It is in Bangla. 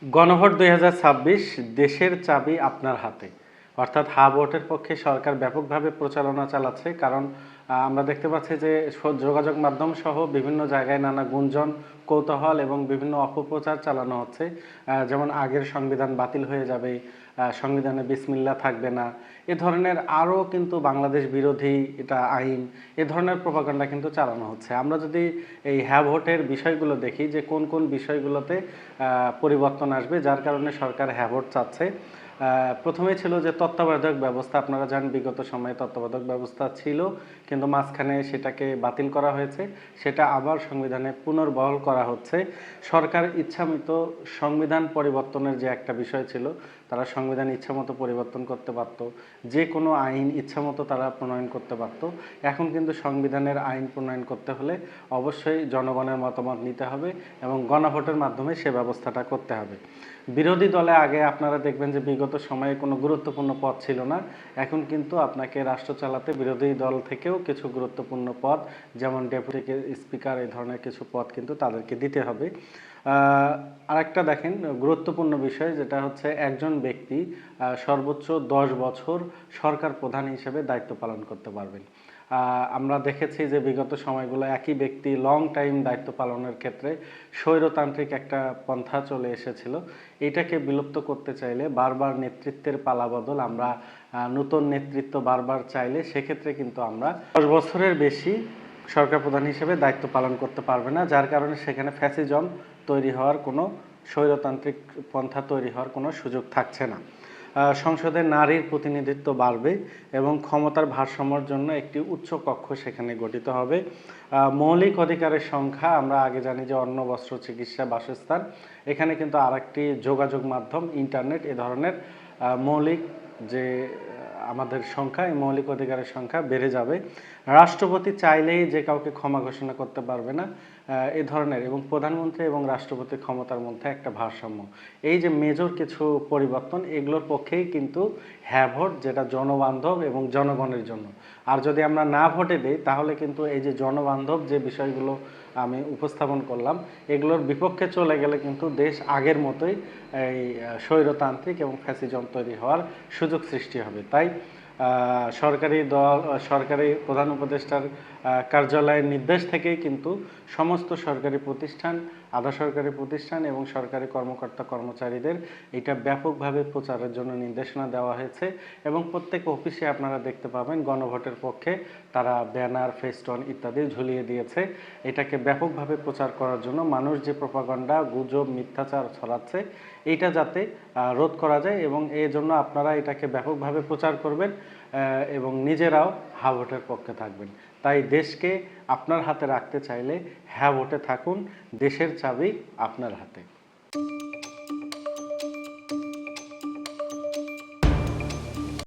গণভোট ২০২৬ দেশের চাবি আপনার হাতে। অর্থাৎ হা ভোটের পক্ষে সরকার ব্যাপকভাবে প্রচারণা চালাচ্ছে। কারণ আমরা দেখতে পাচ্ছি যে যোগাযোগ মাধ্যম সহ বিভিন্ন জায়গায় নানা গুঞ্জন, কৌতূহল এবং বিভিন্ন অপপ্রচার চালানো হচ্ছে। যেমন আগের সংবিধান বাতিল হয়ে যাবে, সংবিধানে বিসমিল্লাহ থাকবে না, এ ধরনের আরও কিন্তু বাংলাদেশ বিরোধী এটা আইন, এ ধরনের প্রপাগান্ডা কিন্তু চালানো হচ্ছে। আমরা যদি এই হ্যাঁ ভোটের বিষয়গুলো দেখি যে কোন কোন বিষয়গুলোতে পরিবর্তন আসবে যার কারণে সরকার হ্যাঁ ভোট চাচ্ছে। প্রথমেই ছিল যে তত্ত্বাবধায়ক ব্যবস্থা। আপনারা জানেন বিগত সময়ে তত্ত্বাবধায়ক ব্যবস্থা ছিল, কিন্তু মাঝখানে সেটাকে বাতিল করা হয়েছে, সেটা আবার সংবিধানে পুনর্বহাল করা হচ্ছে। সরকার ইচ্ছামতো সংবিধান পরিবর্তনের যে একটা বিষয় ছিল, তারা সংবিধান ইচ্ছামতো পরিবর্তন করতে পারত, যে কোনো আইন ইচ্ছামতো তারা প্রণয়ন করতে পারত। এখন কিন্তু সংবিধানের আইন প্রণয়ন করতে হলে অবশ্যই জনগণের মতামত নিতে হবে এবং গণভোটের মাধ্যমে সে ব্যবস্থাটা করতে হবে। বিরোধী দলে আগে আপনারা দেখবেন যে বিগত সময়ে কোনো গুরুত্বপূর্ণ পদ ছিল না, এখন কিন্তু আপনাকে রাষ্ট্র চালাতে বিরোধী দল থেকেও কিছু গুরুত্বপূর্ণ পদ, যেমন ডেপুটি স্পিকার, এই ধরনের কিছু পদ কিন্তু তাদেরকে দিতে হবে। আরেকটা দেখেন গুরুত্বপূর্ণ বিষয়, যেটা হচ্ছে একজন ব্যক্তি সর্বোচ্চ 10 বছর সরকার প্রধান হিসেবে দায়িত্ব পালন করতে পারবেন। আমরা দেখেছি যে বিগত সময়গুলো একই ব্যক্তি লং টাইম দায়িত্ব পালনের ক্ষেত্রে স্বৈরতান্ত্রিক একটা পন্থা চলে এসেছিল। এটাকে বিলুপ্ত করতে চাইলে বারবার নেতৃত্বের পালাবদল, আমরা নতুন নেতৃত্ব বারবার চাইলে সেক্ষেত্রে কিন্তু আমরা 10 বছরের বেশি সরকার প্রধান হিসেবে দায়িত্ব পালন করতে পারবে না, যার কারণে সেখানে ফ্যাসিজম তৈরি হওয়ার কোনো, স্বৈরতান্ত্রিক পন্থা তৈরি হওয়ার কোনো সুযোগ থাকছে না। সংসদে নারীর প্রতিনিধিত্ব বাড়বে এবং ক্ষমতার ভারসাম্যের জন্য একটি উচ্চ কক্ষ সেখানে গঠিত হবে। মৌলিক অধিকারের সংখ্যা, আমরা আগে জানি যে অন্ন, বস্ত্র, চিকিৎসা, বাসস্থান, এখানে কিন্তু আরেকটি যোগাযোগ মাধ্যম ইন্টারনেট, এ ধরনের মৌলিক যে আমাদের সংখ্যা, এই মৌলিক অধিকারের সংখ্যা বেড়ে যাবে। রাষ্ট্রপতি চাইলেই যে কাউকে ক্ষমা ঘোষণা করতে পারবে না, এ ধরনের, এবং প্রধানমন্ত্রী এবং রাষ্ট্রপতির ক্ষমতার মধ্যে একটা ভারসাম্য, এই যে মেজর কিছু পরিবর্তন, এগুলোর পক্ষেই কিন্তু হ্যাঁ ভোট, যেটা জনবান্ধব এবং জনগণের জন্য। আর যদি আমরা না ভোটে দিই তাহলে কিন্তু এই যে জনবান্ধব যে বিষয়গুলো আমি উপস্থাপন করলাম, এগুলোর বিপক্ষে চলে গেলে কিন্তু দেশ আগের মতোই এই স্বৈরতান্ত্রিক এবং ফ্যাসিজম তৈরি হওয়ার সুযোগ সৃষ্টি হবে। তাই সরকারি দল, সরকারি প্রধান উপদেষ্টার কার্যালয়ের নির্দেশ থেকেই কিন্তু সমস্ত সরকারি প্রতিষ্ঠান, আধা সরকারি প্রতিষ্ঠান এবং সরকারি কর্মকর্তা কর্মচারীদের এটা ব্যাপকভাবে প্রচারের জন্য নির্দেশনা দেওয়া হয়েছে এবং প্রত্যেক অফিসে আপনারা দেখতে পাবেন গণভোটের পক্ষে তারা ব্যানার, ফেস্টন ইত্যাদি ঝুলিয়ে দিয়েছে। এটাকে ব্যাপকভাবে প্রচার করার জন্য, মানুষ যে প্রপাগান্ডা, গুজব, মিথ্যাচার ছড়াচ্ছে, এইটা যাতে রোধ করা যায়, এবং এই জন্য আপনারা এটাকে ব্যাপকভাবে প্রচার করবেন এবং নিজেরাও হ্যাঁ ভোটের পক্ষে থাকবেন। তাই দেশকে আপনার হাতে রাখতে চাইলে হ্যাঁ ভোটে থাকুন, দেশের চাবি আপনার হাতে।